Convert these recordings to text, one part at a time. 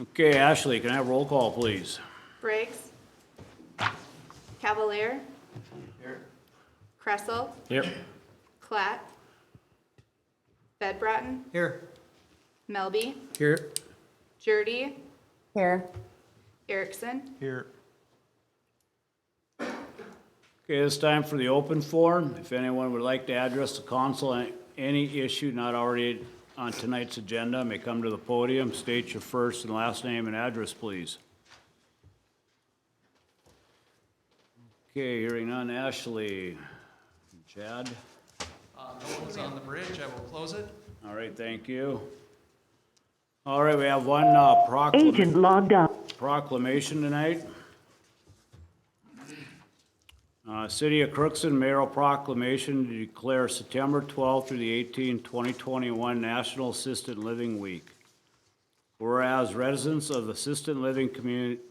Okay, Ashley, can I have roll call, please? Briggs. Cavalier. Here. Kressel. Here. Klatt. Bedbratton. Here. Melby. Here. Jurdy. Here. Erickson. Here. Okay, it's time for the open forum. If anyone would like to address the council on any issue not already on tonight's agenda, may come to the podium, state your first and last name and address, please. Okay, hearing none. Ashley. Chad? No one's on the bridge. I will close it. All right, thank you. All right, we have one Agent logged up. proclamation tonight. City of Crookston Mayoral Proclamation to declare September 12th through the 18th, 2021 National Assisted Living Week. Whereas residents of assisted living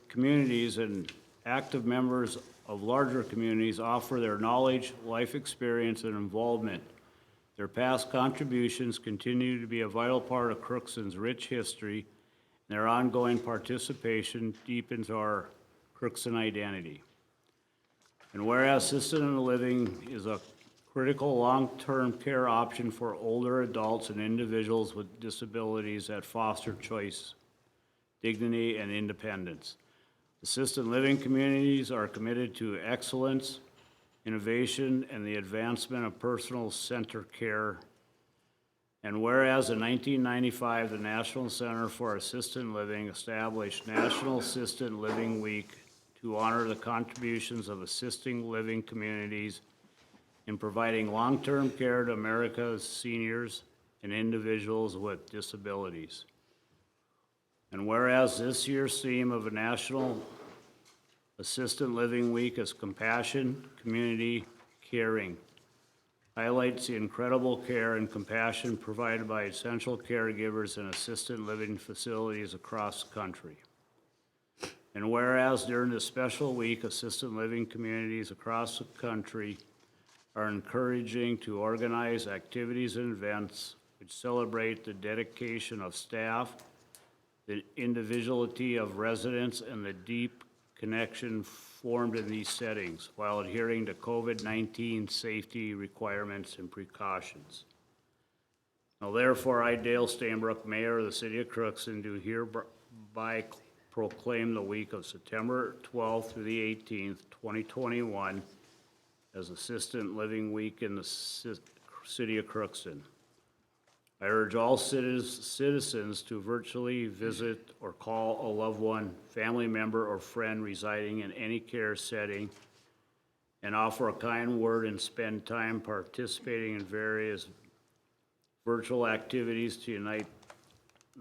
communities and active members of larger communities offer their knowledge, life experience, and involvement. Their past contributions continue to be a vital part of Crookston's rich history, and their ongoing participation deepens our Crookston identity. And whereas assisted living is a critical long-term care option for older adults and individuals with disabilities that foster choice, dignity, and independence. Assisted living communities are committed to excellence, innovation, and the advancement of personal-centered care. And whereas in 1995, the National Center for Assisted Living established National Assisted Living Week to honor the contributions of assisting living communities in providing long-term care to America's seniors and individuals with disabilities. And whereas this year's theme of a National Assisted Living Week is compassion, community, caring, highlights the incredible care and compassion provided by essential caregivers in assisted living facilities across the country. And whereas during this special week, assisted living communities across the country are encouraging to organize activities and events which celebrate the dedication of staff, the individuality of residents, and the deep connection formed in these settings while adhering to COVID-19 safety requirements and precautions. Now therefore, I, Dale Stainbrook, Mayor of the City of Crookston, do hereby proclaim the week of September 12th through the 18th, 2021 as Assisted Living Week in the City of Crookston. I urge all citizens to virtually visit or call a loved one, family member, or friend residing in any care setting and offer a kind word and spend time participating in various virtual activities to unite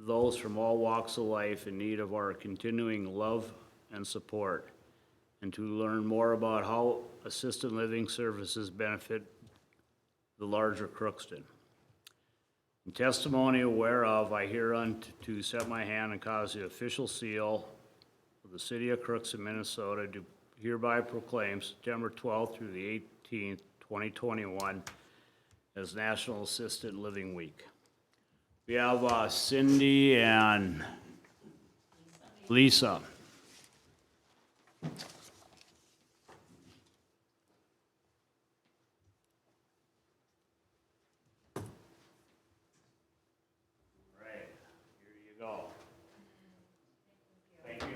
those from all walks of life in need of our continuing love and support, and to learn more about how assisted living services benefit the larger Crookston. In testimony whereof, I hereunto set my hand and cause the official seal of the City of Crookston, Minnesota, to hereby proclaim September 12th through the 18th, 2021 as National Assisted Living Week. We have Cindy and Lisa. Right, here you go. Thank you.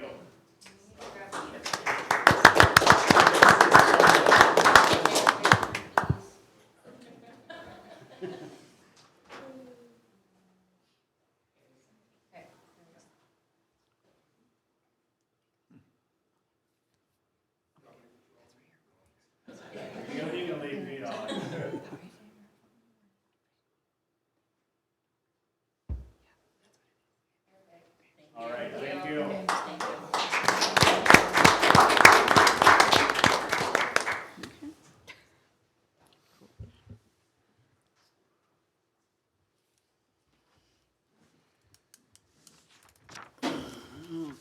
You can leave me on. All right, thank you.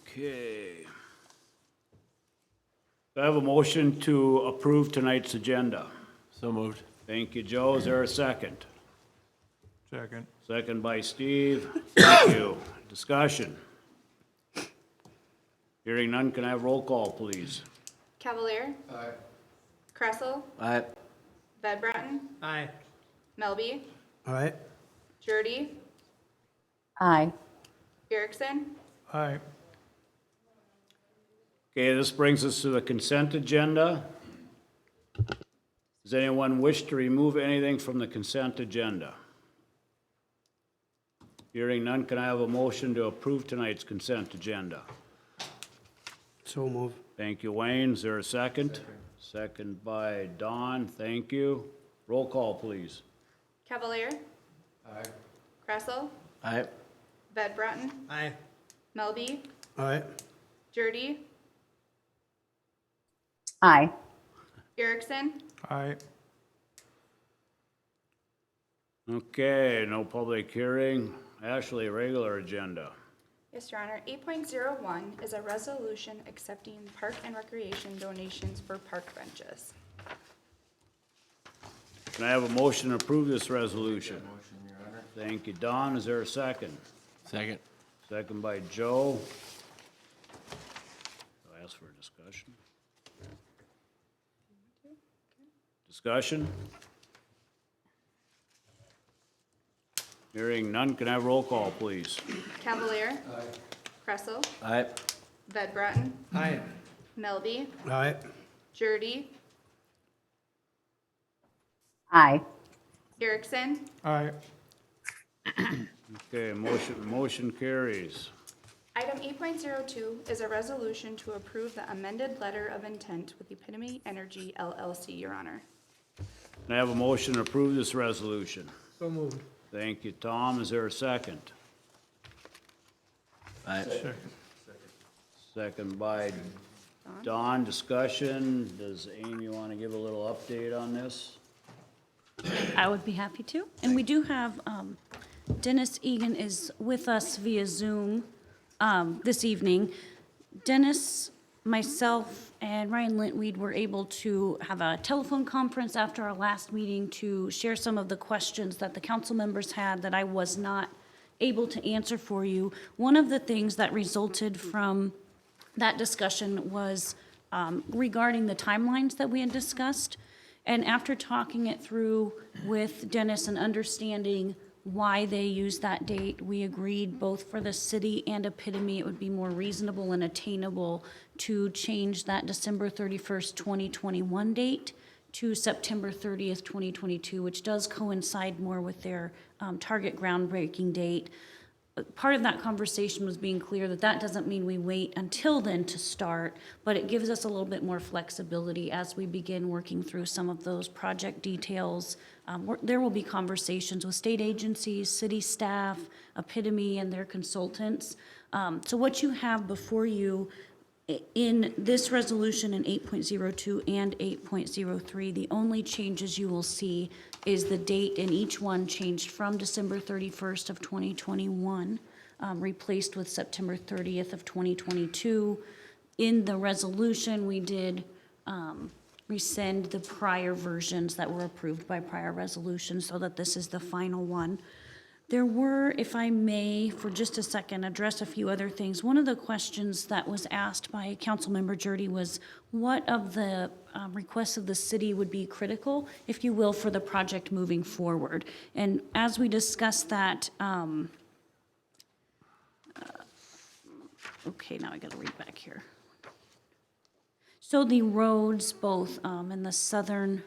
Okay. Do I have a motion to approve tonight's agenda? So moved. Thank you, Joe. Is there a second? Second. Second by Steve. Thank you. Discussion. Hearing none, can I have roll call, please? Cavalier. Aye. Kressel. Aye. Van Bratten. Aye. Melby. Aye. Jurdy. Aye. Erickson. Aye. Okay, this brings us to the consent agenda. Does anyone wish to remove anything from the consent agenda? Hearing none, can I have a motion to approve tonight's consent agenda? So move. Thank you, Wayne. Is there a second? Second by Don. Thank you. Roll call, please. Cavalier. Aye. Kressel. Aye. Van Bratten. Aye. Melby. Aye. Jurdy. Aye. Erickson. Aye. Okay, no public hearing. Ashley, regular agenda. Yes, Your Honor. 8.01 is a resolution accepting park and recreation donations for park benches. Can I have a motion to approve this resolution? Motion, Your Honor. Thank you, Don. Is there a second? Second. Second by Joe. I'll ask for a discussion. Discussion? Hearing none, can I have roll call, please? Cavalier. Aye. Kressel. Aye. Van Bratten. Aye. Melby. Aye. Jurdy. Aye. Erickson. Aye. Okay, motion carries. Item 8.02 is a resolution to approve the amended letter of intent with Epitome Energy LLC, Your Honor. Can I have a motion to approve this resolution? So moved. Thank you, Tom. Is there a second? Aye. Sure. Second by Don. Discussion. Does Amy want to give a little update on this? I would be happy to. And we do have, Dennis Egan is with us via Zoom this evening. Dennis, myself, and Ryan Lintweed were able to have a telephone conference after our last meeting to share some of the questions that the council members had that I was not able to answer for you. One of the things that resulted from that discussion was regarding the timelines that we had discussed. And after talking it through with Dennis and understanding why they used that date, we agreed both for the city and Epitome, it would be more reasonable and attainable to change that December 31st, 2021 date to September 30th, 2022, which does coincide more with their target groundbreaking date. Part of that conversation was being clear that that doesn't mean we wait until then to start, but it gives us a little bit more flexibility as we begin working through some of those project details. There will be conversations with state agencies, city staff, Epitome, and their consultants. So what you have before you in this resolution in 8.02 and 8.03, the only changes you will see is the date in each one changed from December 31st of 2021, replaced with September 30th of 2022. In the resolution, we did rescind the prior versions that were approved by prior resolutions so that this is the final one. There were, if I may, for just a second, address a few other things. One of the questions that was asked by Councilmember Jurdy was what of the requests of the city would be critical, if you will, for the project moving forward. And as we discussed that, okay, now I gotta read back here. So the roads, both in the southern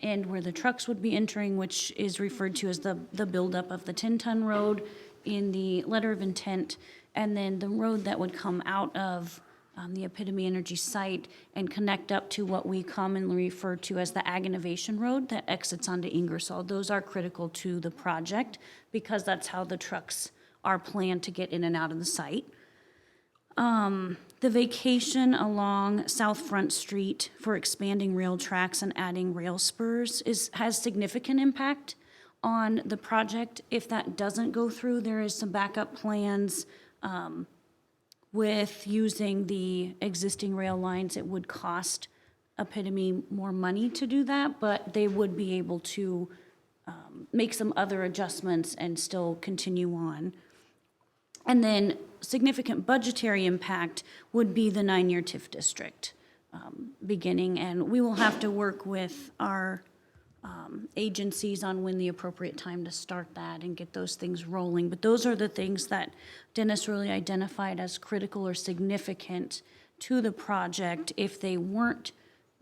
end where the trucks would be entering, which is referred to as the buildup of the 10-ton road in the letter of intent, and then the road that would come out of the Epitome Energy site and connect up to what we commonly refer to as the Ag Innovation Road that exits onto Ingersoll. Those are critical to the project because that's how the trucks are planned to get in and out of the site. The vacation along South Front Street for expanding rail tracks and adding rail spurs has significant impact on the project. If that doesn't go through, there is some backup plans with using the existing rail lines. It would cost Epitome more money to do that, but they would be able to make some other adjustments and still continue on. And then significant budgetary impact would be the 9-year TIF district beginning. And we will have to work with our agencies on when the appropriate time to start that and get those things rolling. But those are the things that Dennis really identified as critical or significant to the project if they weren't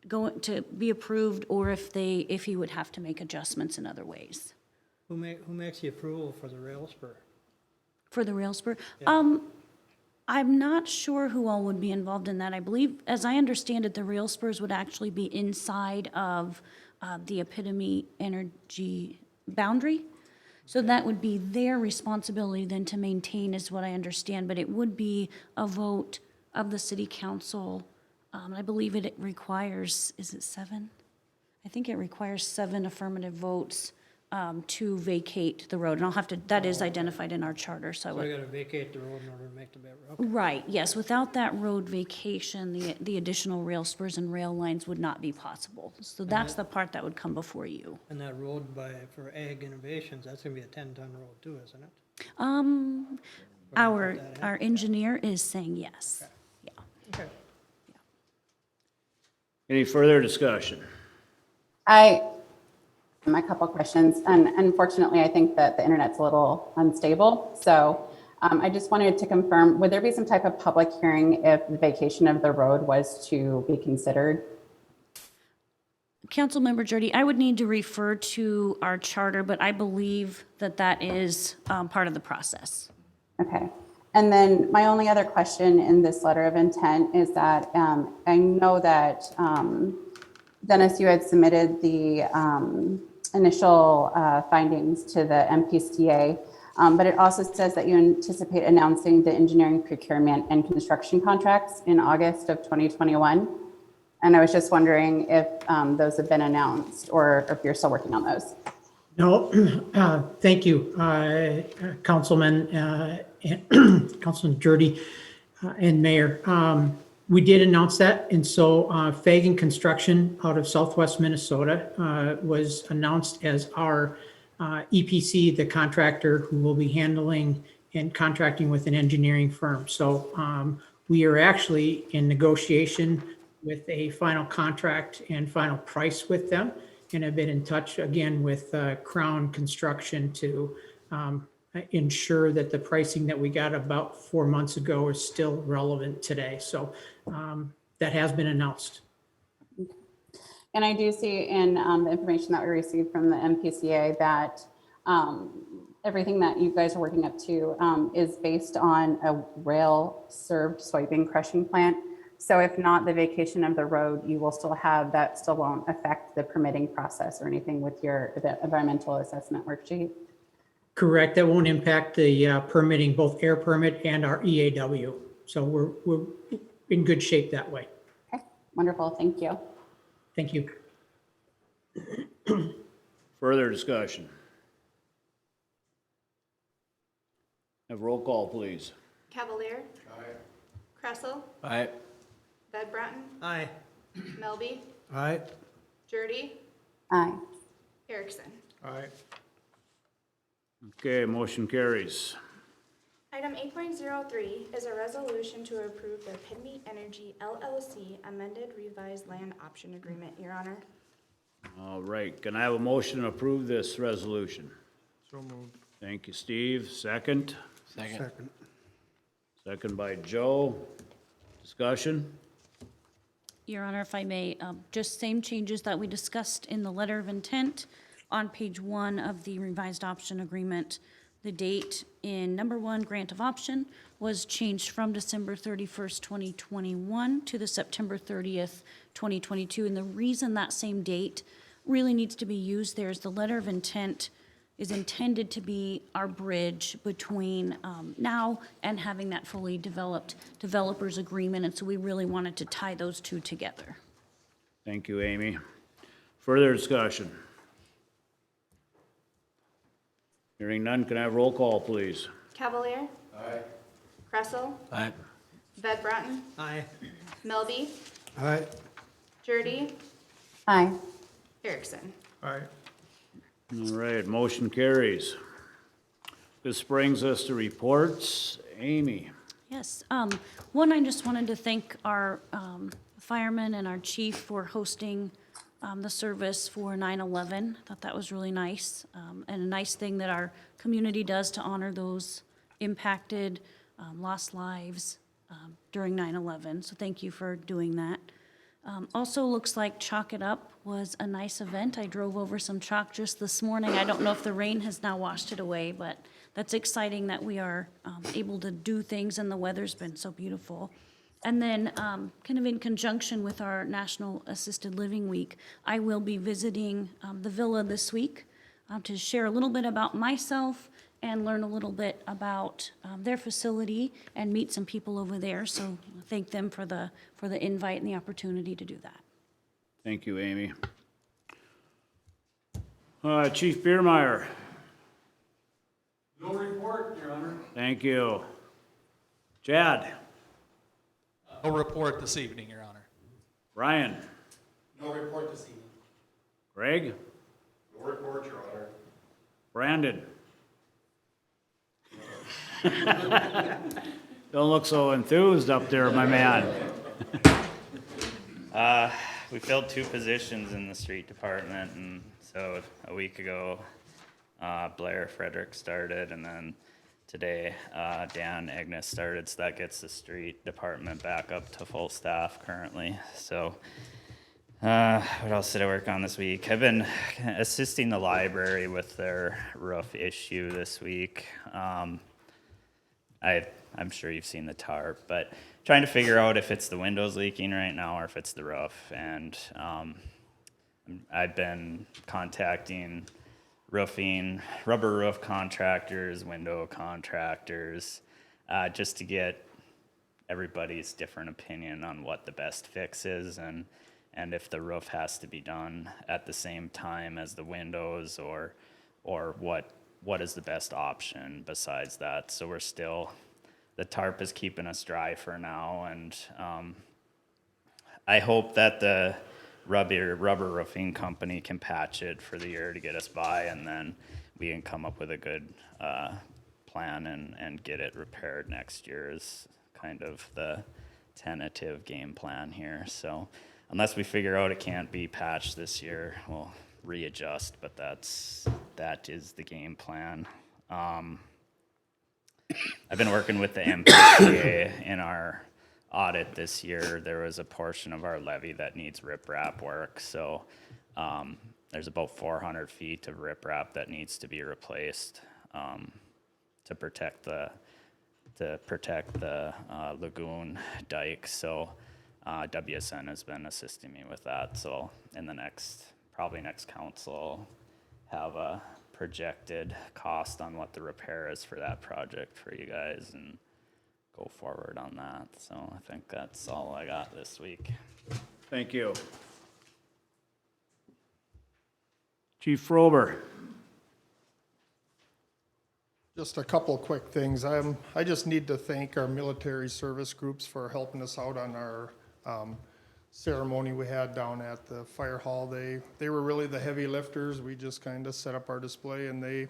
going to be approved, or if he would have to make adjustments in other ways. Who makes the approval for the rail spur? For the rail spur? I'm not sure who all would be involved in that. I believe, as I understand it, the rail spurs would actually be inside of the Epitome Energy boundary. So that would be their responsibility then to maintain, is what I understand, but it would be a vote of the city council. I believe it requires, is it 7? I think it requires 7 affirmative votes to vacate the road. And I'll have to, that is identified in our charter, so I So would. we gotta vacate the road in order to make the bid. Okay. Right, yes, without that road vacation, the additional rail spurs and rail lines would not be possible. So that's the part that would come before you. And that road for Ag Innovations, that's gonna be a 10-ton road too, isn't it? Our engineer is saying yes. Yeah. Okay. Any further discussion? I have a couple questions, and unfortunately, I think that the internet's a little unstable. So I just wanted to confirm, would there be some type of public hearing if the vacation of the road was to be considered? Councilmember Jurdy, I would need to refer to our charter, but I believe that that is part of the process. Okay. And then my only other question in this letter of intent is that I know that Dennis, you had submitted the initial findings to the MPCA, but it also says that you anticipate announcing the engineering procurement and construction contracts in August of 2021. And I was just wondering if those have been announced or if you're still working on those. No, thank you, Councilman, Councilman Jurdy and Mayor. We did announce that, and so Fagan Construction out of Southwest Minnesota was announced as our EPC, the contractor who will be handling and contracting with an engineering firm. So we are actually in negotiation with a final contract and final price with them, and have been in touch again with Crown Construction to ensure that the pricing that we got about 4 months ago is still relevant today. So that has been announced. And I do see in the information that we received from the MPCA that everything that you guys are working up to is based on a rail-served soybean crushing plant. So if not the vacation of the road, you will still have, that still won't affect the permitting process or anything with your environmental assessment worksheet? Correct. That won't impact the permitting, both air permit and our EAW. So we're in good shape that way. Okay, wonderful. Thank you. Thank you. Further discussion? Have roll call, please. Cavalier. Aye. Kressel. Aye. Bed Bratton. Aye. Melby. Aye. Jurdy. Aye. Erickson. Aye. Okay, motion carries. Item 8.03 is a resolution to approve the Epitome Energy LLC amended revised land option agreement, Your Honor. All right, can I have a motion to approve this resolution? So moved. Thank you, Steve. Second? Second. Second by Joe. Discussion? Your Honor, if I may, just same changes that we discussed in the letter of intent on page 1 of the revised option agreement. The date in number 1, grant of option, was changed from December 31st, 2021 to the September 30th, 2022. And the reason that same date really needs to be used there is the letter of intent is intended to be our bridge between now and having that fully developed developers agreement. And so we really wanted to tie those two together. Thank you, Amy. Further discussion? Hearing none, can I have roll call, please? Cavalier. Aye. Kressel. Aye. Bed Bratton. Aye. Melby. Aye. Jurdy. Aye. Erickson. Aye. All right, motion carries. This brings us to reports, Amy. Yes, one, I just wanted to thank our firemen and our chief for hosting the service for 9/11. I thought that was really nice, and a nice thing that our community does to honor those impacted, lost lives during 9/11. So thank you for doing that. Also, looks like Chalk It Up was a nice event. I drove over some chalk just this morning. I don't know if the rain has now washed it away, but that's exciting that we are able to do things and the weather's been so beautiful. And then, kind of in conjunction with our National Assisted Living Week, I will be visiting the villa this week to share a little bit about myself and learn a little bit about their facility and meet some people over there. So thank them for the invite and the opportunity to do that. Thank you, Amy. Chief Biermeyer. No report, Your Honor. Thank you. Chad. No report this evening, Your Honor. Ryan. No report this evening. Greg. No report, Your Honor. Brandon. Don't look so enthused up there, my man. We filled 2 positions in the street department, and so a week ago, Blair Frederick started, and then today, Dan Agnes started, so that gets the street department back up to full staff currently. So, what else did I work on this week? I've been assisting the library with their roof issue this week. I'm sure you've seen the tarp, but trying to figure out if it's the windows leaking right now or if it's the roof. And I've been contacting roofing, rubber roof contractors, window contractors, just to get everybody's different opinion on what the best fix is and if the roof has to be done at the same time as the windows or what is the best option besides that. So we're still, the tarp is keeping us dry for now, and I hope that the rubber roofing company can patch it for the year to get us by, and then we can come up with a good plan and get it repaired next year is kind of the tentative game plan here. So unless we figure out it can't be patched this year, we'll readjust, but that is the game plan. I've been working with the MPCA in our audit this year. There was a portion of our levee that needs riprap work, so there's about 400 feet of riprap that needs to be replaced to protect the lagoon dike. So WSN has been assisting me with that. So in the probably next council, have a projected cost on what the repair is for that project for you guys and go forward on that. So I think that's all I got this week. Thank you. Chief Frober. Just a couple of quick things. I just need to thank our military service groups for helping us out on our ceremony we had down at the fire hall. They were really the heavy lifters. We just kind of set up our display, and they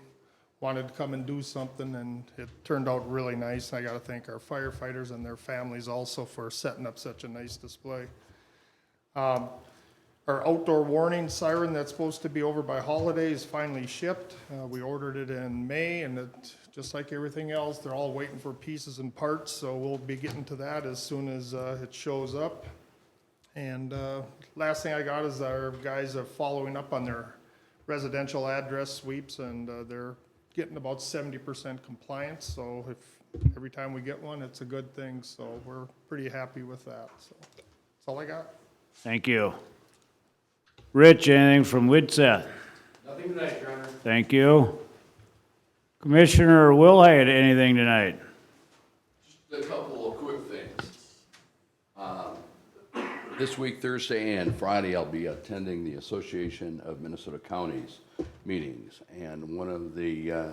wanted to come and do something, and it turned out really nice. I got to thank our firefighters and their families also for setting up such a nice display. Our outdoor warning siren that's supposed to be over by holiday is finally shipped. We ordered it in May, and it, just like everything else, they're all waiting for pieces and parts, so we'll be getting to that as soon as it shows up. And last thing I got is our guys are following up on their residential address sweeps, and they're getting about 70% compliance. So if every time we get one, it's a good thing. So we're pretty happy with that. So that's all I got. Thank you. Rich, anything from Widseth? Nothing tonight, Your Honor. Thank you. Commissioner Wilhite, anything tonight? Just a couple of quick things. This week, Thursday and Friday, I'll be attending the Association of Minnesota Counties meetings. And one of the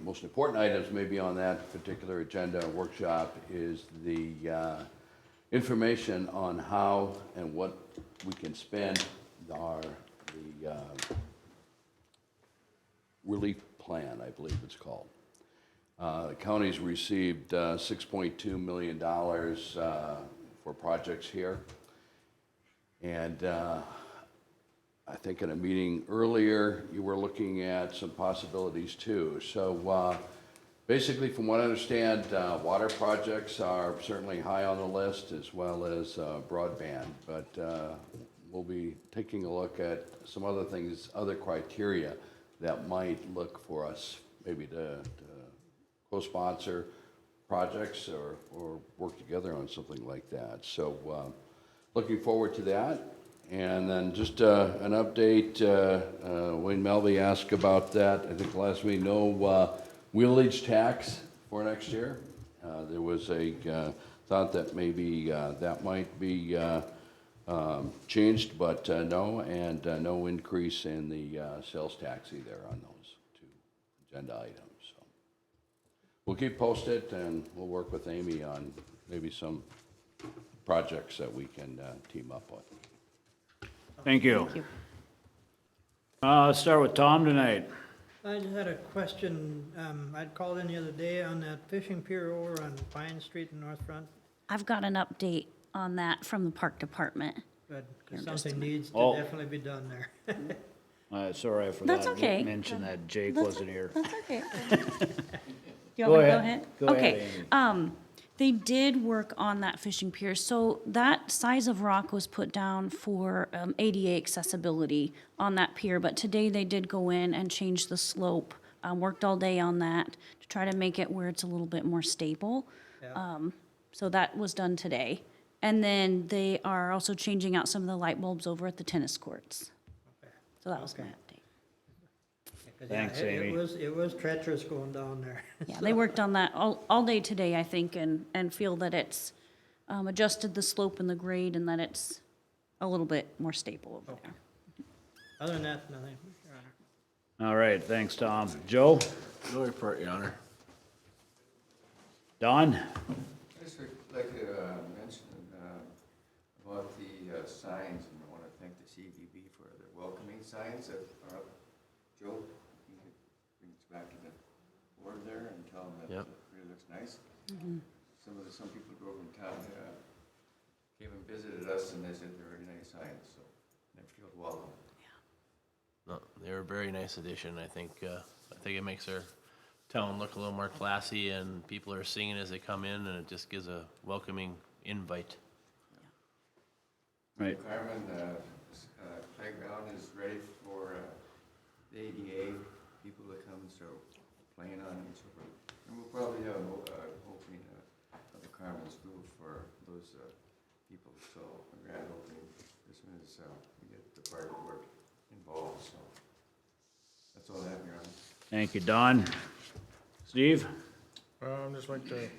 most important items maybe on that particular agenda workshop is the information on how and what we can spend the relief plan, I believe it's called. The county's received $6.2 million for projects here. And I think in a meeting earlier, you were looking at some possibilities too. So basically, from what I understand, water projects are certainly high on the list, as well as broadband. But we'll be taking a look at some other things, other criteria that might look for us maybe to co-sponsor projects or work together on something like that. So looking forward to that. And then just an update, Wayne Melby asked about that. I think last week, no wheelage tax for next year. There was a thought that maybe that might be changed, but no, and no increase in the sales tax either on those two agenda items. So we'll keep posted, and we'll work with Amy on maybe some projects that we can team up with. Thank you. Let's start with Tom tonight. I just had a question. I'd called in the other day on that fishing pier over on Pine Street in North Front. I've got an update on that from the park department. Good, because Here, just a something needs to Oh. definitely be done there. Sorry, I forgot That's to okay. mention that Jake That's- wasn't here. That's okay. You Go want me to go ahead. ahead? Go ahead, Okay. Amy. They did work on that fishing pier. So that size of rock was put down for ADA accessibility on that pier. But today they did go in and change the slope. Worked all day on that to try to make it where it's a little bit more stable. Yeah. So that was done today. And then they are also changing out some of the light bulbs over at the tennis courts. Okay. So that was my Okay. update. 'Cause, Thanks, yeah, Amy. It was treacherous going down there. Yeah, they worked on that all day today, I think, and feel that it's adjusted the slope and the grade and that it's a little bit more stable over there. Other than that, nothing, Your Honor. All right, thanks, Tom. Joe? No report, Your Honor. Don? I just would like to mention about the signs, and I want to thank the CVB for their welcoming signs that are up. Joe, you can bring this back to the board there and tell them that Yep. it really looks nice. Some people drove in town, came and visited us, and they said they're very nice signs, so they feel welcome. No, they're a very nice addition. I think it makes our town look a little more classy, and people are singing as they come in, and it just gives a welcoming invite. Right. Carmen, playground is ready for the ADA people to come and start playing on it and so forth. And we'll probably have an opening of the Carmen School for those people, so a grand opening as soon as we get the fire board involved, so. That's all I have, Your Honor. Thank you, Don. Steve? I'd just like to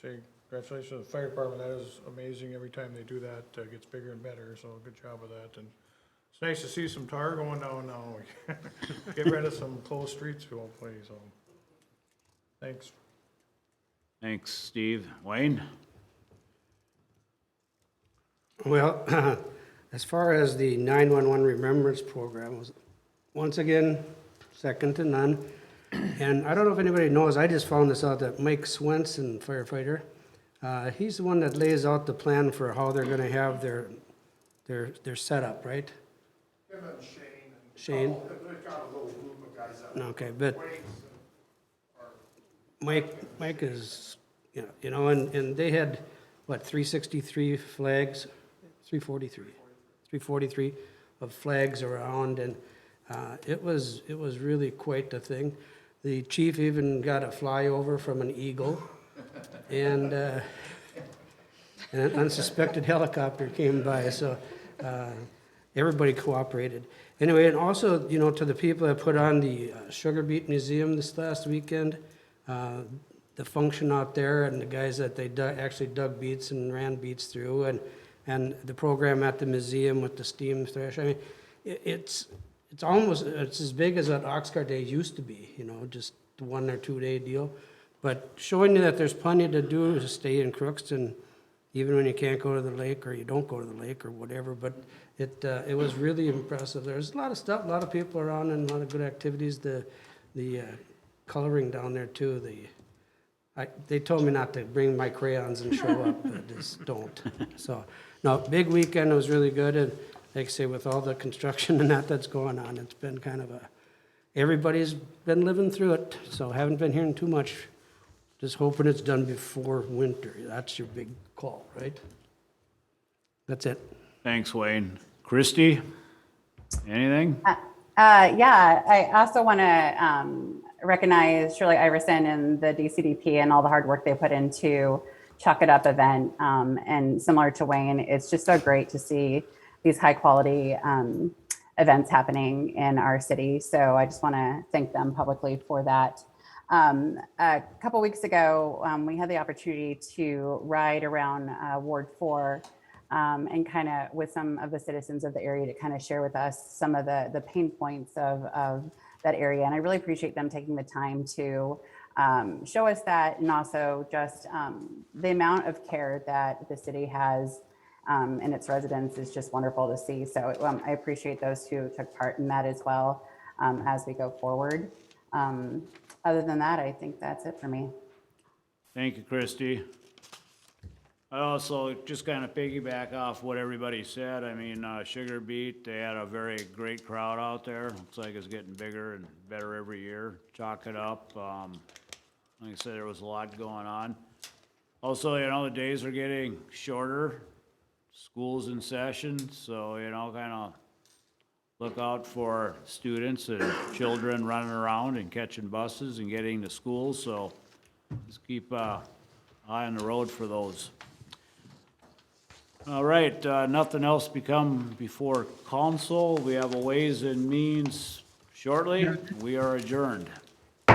say congratulations to the fire department. That is amazing. Every time they do that, it gets bigger and better, so good job with that. And it's nice to see some tar going down now. Get rid of some closed streets, hopefully, so. Thanks. Thanks, Steve. Wayne? Well, as far as the 911 Remembrance Program, was once again, second to none. And I don't know if anybody knows, I just found this out, that Mike Swenson, firefighter, he's the one that lays out the plan for how they're gonna have their setup, right? Him and Shane. Shane? They've got a little group of guys that. Okay, but Mike is, you know, and they had, what, 363 flags? 343 of flags around, and it was really quite the thing. The chief even got a flyover from an eagle, and an unsuspected helicopter came by, so everybody cooperated. Anyway, and also, you know, to the people that put on the Sugar Beet Museum this last weekend, the function out there and the guys that they actually dug beets and ran beets through, and the program at the museum with the steam thresh. I mean, it's as big as what Oxcart Day used to be, you know, just the 1 or 2 day deal. But showing you that there's plenty to do to stay in Crookston, even when you can't go to the lake or you don't go to the lake or whatever. But it was really impressive. There's a lot of stuff, a lot of people around, and a lot of good activities. The coloring down there too, They told me not to bring my crayons and show up, but I just don't. So, no, big weekend, it was really good, and like I say, with all the construction and that's going on, it's been kind of everybody's been living through it, so haven't been hearing too much. Just hoping it's done before winter. That's your big call, right? That's it. Thanks, Wayne. Christie, anything? Yeah, I also want to recognize Shirley Iverson and the DCDP and all the hard work they put into Chuck It Up event. And similar to Wayne, it's just so great to see these high quality events happening in our city. So I just want to thank them publicly for that. A couple weeks ago, we had the opportunity to ride around Ward 4 and kind of with some of the citizens of the area to kind of share with us some of the pain points of that area. And I really appreciate them taking the time to show us that, and also just the amount of care that the city has and its residents is just wonderful to see. So I appreciate those who took part in that as well as we go forward. Other than that, I think that's it for me. Thank you, Christie. I also just kind of piggyback off what everybody said. I mean, Sugar Beet, they had a very great crowd out there. Looks like it's getting bigger and better every year. Chalk It Up. Like I said, there was a lot going on. Also, you know, the days are getting shorter. School's in session, so, you know, kind of look out for students and children running around and catching buses and getting to school. So just keep eye on the road for those. All right, nothing else become before council. We have a Ways and Means shortly. We are adjourned.